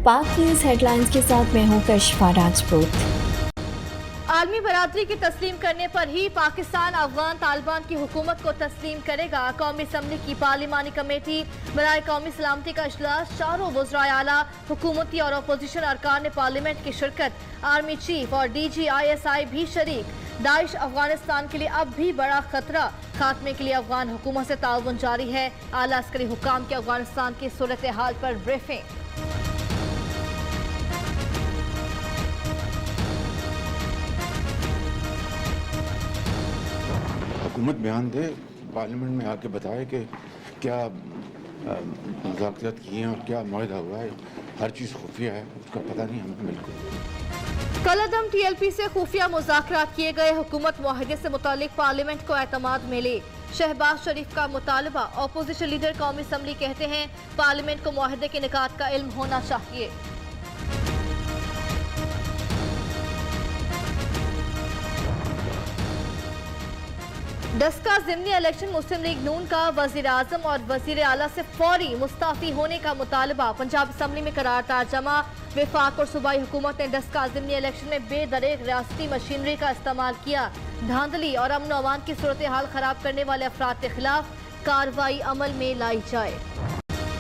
पाक news headlines के साथ मैं हूं कशिफा राजपूत। आलमी बरादरी के तस्लीम करने पर ही पाकिस्तान अफगान तालिबान की हुकूमत को तस्लीम करेगा। कौमी असम्बली की पार्लिमानी कमेटी बराए कौमी सलामती का इजलास, चारों वज़राए आला, हुकूमती और अपोजिशन अरकान ने पार्लियामेंट की शिरकत, आर्मी चीफ और DGISI भी शरीक। दाइश अफगानिस्तान के लिए अब भी बड़ा खतरा, खात्मे के लिए अफगान हुकूमत से ताउन जारी है। आला अस्करी हुकाम की अफगानिस्तान की सूरत हाल पर ब्रीफिंग। हुकूमत बयान दे, पार्लियामेंट में आके बताए कि क्या मुज़ाकरात किए हैं और क्या मुआहदा हुआ है। हर चीज़ खुफिया है, उसका पता नहीं हमें बिल्कुल। कलअदम TLP से खुफिया मुज़ाकरात किए गए, हुकूमत मुआहदे से मुतालिक पार्लियामेंट को एतमाद मिले। शहबाज शरीफ का मुतालबा, अपोजिशन लीडर कौमी असम्बली कहते हैं पार्लियामेंट को मुआहदे के निकात का इल्म होना चाहिए। डस्का ज़िमनी इलेक्शन, मुस्लिम लीग नून का वजीर आजम और वजीर आला से फौरी मुस्ताफी होने का मुतालबा। पंजाब असम्बली में करारदाद जमा। विफाक और सूबाई हुकूमत ने डस्का ज़िमनी इलेक्शन में बेदरेग रियासती मशीनरी का इस्तेमाल किया। धांधली और अमन अमान की सूरत हाल खराब करने वाले अफराद के खिलाफ कार्रवाई अमल में लाई जाए।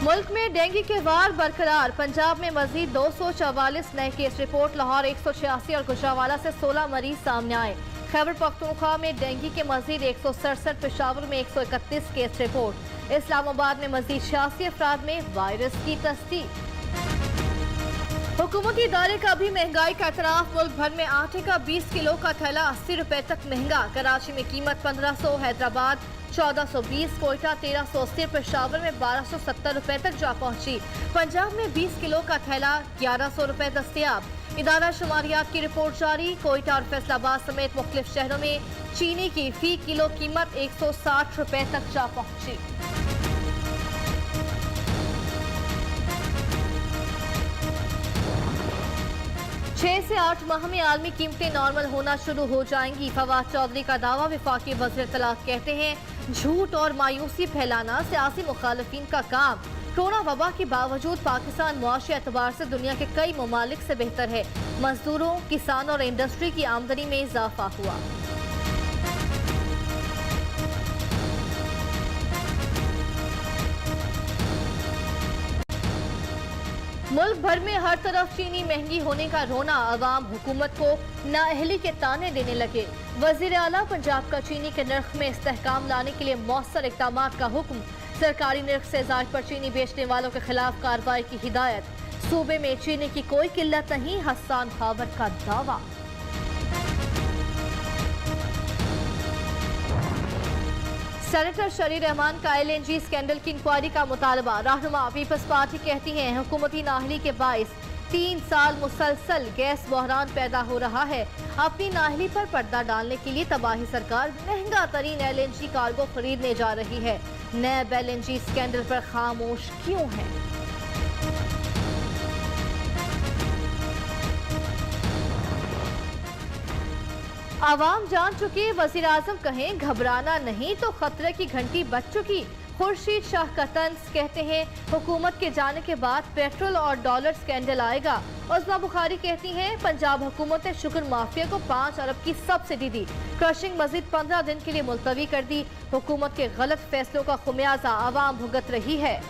मुल्क में डेंगू के वार बरकरार, पंजाब में मजीद 244 नए केस रिपोर्ट। लाहौर 186 और गुजरावाला से 16 मरीज सामने आए। खैबर पख्तूनख्वा में डेंगू के मजीद 167, पेशावर में 131 केस रिपोर्ट। इस्लामाबाद में मजीद 86 अफराद में वायरस की तस्दीक। हुकूमती इदारे का भी महंगाई का एतराफ, मुल्क भर में आटे का 20 किलो का थैला 80 रुपए तक महंगा। कराची में कीमत 1500, हैदराबाद 1420, कोयटा 1380, पेशावर में 1270 रुपए तक जा पहुंची। पंजाब में 20 किलो का थैला 1100 रुपए दस्तयाब। इदारा शुमारियात की रिपोर्ट जारी। कोयटा और फैसलाबाद समेत मुख्तलिफ शहरों में चीनी की फी किलो कीमत 160 रुपए तक जा पहुंची। 6 से 8 माह में आलमी कीमतें नॉर्मल होना शुरू हो जाएंगी। फवाद चौधरी का दावा, वफाकी वज़ीर इत्तलात कहते हैं झूठ और मायूसी फैलाना सियासी मुखालिफिन का काम। कोरोना वबा के बावजूद पाकिस्तान मुआशी एतबार से दुनिया के कई ममालिक से बेहतर है। मजदूरों, किसानों और इंडस्ट्री की आमदनी में इजाफा हुआ। मुल्क भर में हर तरफ चीनी महंगी होने का रोना, अवाम हुकूमत को नाअहली के ताने देने लगे। वजीर आला पंजाब का चीनी के नर्ख में इस्तेहकाम लाने के लिए मौसर इक़दामात का हुक्म। सरकारी नर्ख से ज़ायद पर चीनी बेचने वालों के खिलाफ कार्रवाई की हिदायत। सूबे में चीनी की कोई किल्लत नहीं, हसन खावर का दावा। सेनेटर शरीर रहमान का LNG स्कैंडल की इंक्वायरी का मुतालबा। रहनुमा पीपल्स पार्टी कहती है हुकूमती नाअहली के बाइस 3 साल मुसलसल गैस बहरान पैदा हो रहा है। अपनी नाअहली पर पर्दा डालने के लिए तबाही सरकार महंगा तरीन LNG कार्गो खरीदने जा रही है। नैब LNG स्कैंडल पर खामोश क्यों है? आवाम जान चुके, वजीर आजम कहें घबराना नहीं तो खतरे की घंटी बज चुकी। खुर्शीद शाह का तंज कहते हैं हुकूमत के जाने के बाद पेट्रोल और डॉलर स्कैंडल आएगा। उस्मा बुखारी कहती हैं पंजाब हुकूमत ने शुगर माफिया को 5 अरब की सब्सिडी दी। क्रशिंग मजीद 15 दिन के लिए मुलतवी कर दी। हुकूमत के गलत फैसलों का खुमियाजा आवाम भुगत रही है।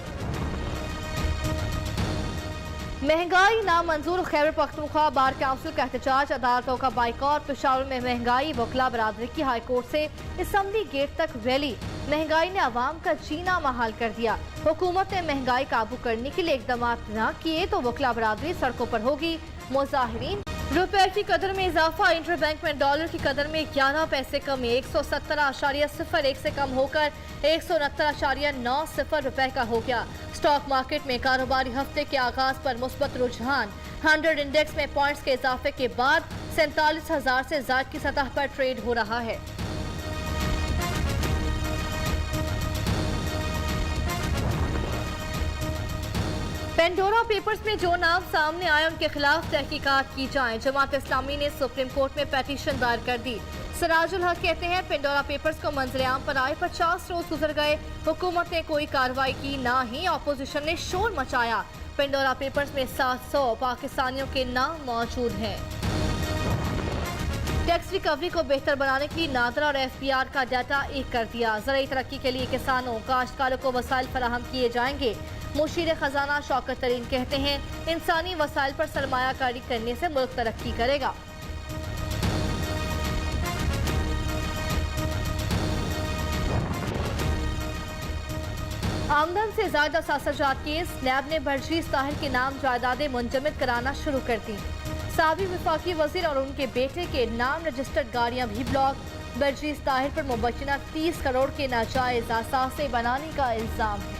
महंगाई नामंजूर, खैबर पख्तूनख्वा बार काउंसिल का एहतजाज, अदालतों का बाइकॉट। पेशावर में महंगाई, वकला बरादरी की हाई कोर्ट से असम्बली गेट तक रैली। महंगाई ने अवाम का जीना महाल कर दिया। हुकूमत ने महंगाई काबू करने के लिए इकदाम न किए तो वकला बरादरी सड़कों पर होगी। मुजाहिरीन, रुपए की कदर में इजाफा, इंटर बैंक में डॉलर की कदर में 11 पैसे कमी, 117.01 से कम होकर 169.90 रुपए का हो गया। स्टॉक मार्केट में कारोबारी हफ्ते के आगाज पर मुस्बत रुझान। 100 इंडेक्स में पॉइंट्स के इजाफे के बाद 47,000 से ज्यादा की सतह पर ट्रेड हो रहा है। पेंडोरा पेपर्स में जो नाम सामने आए उनके खिलाफ तहकीकात की जाए। जमात इस्लामी ने सुप्रीम कोर्ट में पेटिशन दायर कर दी। सिराजुल हक कहते हैं पेंडोरा पेपर्स को मंजरेआम पर आए 50 रोज गुजर गए, हुकूमत ने कोई कार्रवाई की ना ही ऑपोजिशन ने शोर मचाया। पेंडोरा पेपर्स में 700 पाकिस्तानियों के नाम मौजूद हैं। टैक्स रिकवरी को बेहतर बनाने के लिए नादरा और FBR का डाटा एक कर दिया। ज़राई तरक्की के लिए किसानों काश्तकारों को वसाइल फराहम किए जाएंगे। मुशीर खजाना शौकत तरीन कहते हैं इंसानी वसाइल पर सरमायाकारी करने से मुल्क तरक्की करेगा। आमदन से ज्यादा सासाजात केस, नैब ने बर्जीस ताहिर के नाम जायदादें मुंजमद कराना शुरू कर दी। साबिक वफाकी वजीर और उनके बेटे के नाम रजिस्टर्ड गाड़ियां भी ब्लॉक। बर्जीस ताहिर पर मुबैना 30 करोड़ के नाजायज असासे बनाने का इल्जाम है।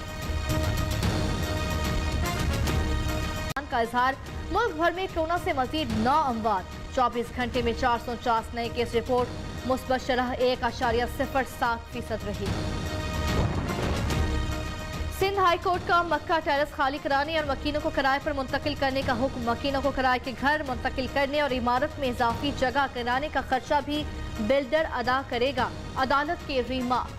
का इजहार, मुल्क भर में कोरोना से मजीद 9 अमवात। 24 घंटे में 449 नए केस रिपोर्ट। मुस्बत शरह 1.07% रही। सिंध हाई कोर्ट का मक्का टेरेस खाली कराने और मकीनों को किराए पर मुंतकिल करने का हुक्म। मकीनों को किराए के घर मुंतकिल करने और इमारत में इजाफी जगह कराने का खर्चा भी बिल्डर अदा करेगा। अदालत के रिमार्क।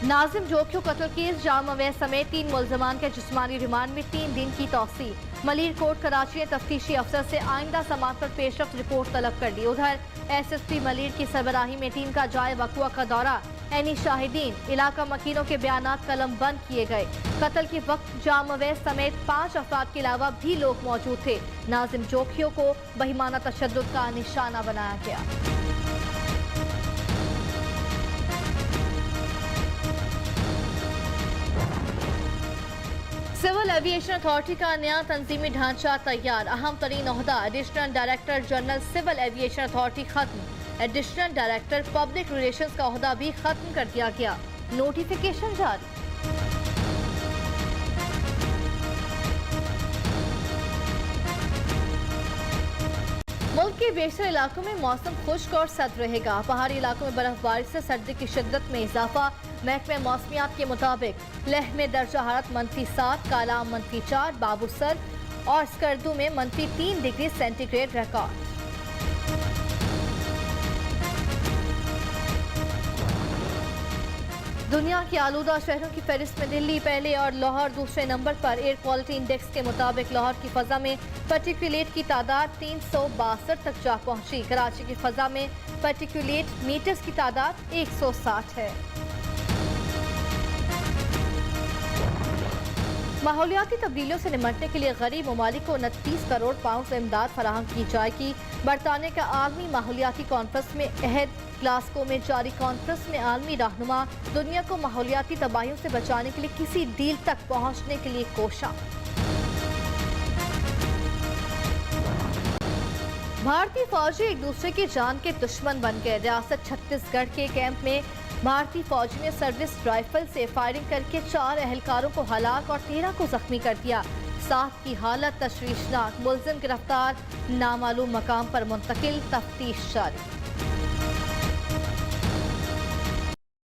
नाजिम जोखियों कत्ल केस, जामा अवैध समेत 3 मुल्जमान के जिस्मानी रिमांड में 3 दिन की तौसी। मलिर कोर्ट कराची ने तफ्तीशी अफसर से आइंदा समात पर पेशरफ्त रिपोर्ट तलब कर दी। उधर SSP मलिर की सरबराही में टीम का जाए वक़ुआ का दौरा। ऐनी शाहिदीन, इलाका मकीनों के बयानात कलम बंद किए गए। कत्ल के वक्त जामा अवैध समेत 5 अफराद के अलावा भी लोग मौजूद थे। नाजिम जोखियों को बहिमाना तशद्दुद का निशाना बनाया गया। सिविल एविएशन अथॉरिटी का नया तंजीमी ढांचा तैयार। अहम तरीन ओहदा additional director general civil aviation authority खत्म। एडिशनल डायरेक्टर पब्लिक रिलेशंस का ओहदा भी खत्म कर दिया गया। नोटिफिकेशन जारी। मुल्क के बेशतर इलाकों में मौसम खुश्क और सर्द रहेगा। पहाड़ी इलाकों में बर्फबारी से सर्दी की शिद्दत में इजाफा। महकमे मौसमियात के मुताबिक लेह में दर्जा हरारत -7, कालाम -4, बाबूसर और स्कर्दू में -3 डिग्री सेंटीग्रेड रिकॉर्ड। दुनिया के आलूदा शहरों की फहरिस्त में दिल्ली पहले और लाहौर दूसरे नंबर पर। एयर क्वालिटी इंडेक्स के मुताबिक लाहौर की फजा में पार्टिकुलेट की तादाद 362 तक जा पहुंची। कराची की फजा में पार्टिकुलेट मीटर्स की तादाद 160 है। माहौलियाती तब्दीलियों से निमटने के लिए गरीब ममालिक को 29 करोड़ पाउंड से इमदाद फराहम की जाएगी। बरतानिया का आलमी माहौलियाती कॉन्फ्रेंस में अहद। ग्लासगो में जारी कॉन्फ्रेंस में आलमी रहनुमा दुनिया को माहौलियाती तबाहियों से बचाने के लिए किसी डील तक पहुंचने के लिए कोशा। भारतीय फौजी एक दूसरे की जान के दुश्मन बन गए। रियासत छत्तीसगढ़ के कैंप में भारतीय फौजी ने सर्विस राइफल से फायरिंग करके 4 एहलकारों को हलाक और 13 को जख्मी कर दिया। 7 की हालत तशवीशनाक। मुलजिम गिरफ्तार, नामालूम मकाम पर मुंतकिल, तफ्तीश जारी।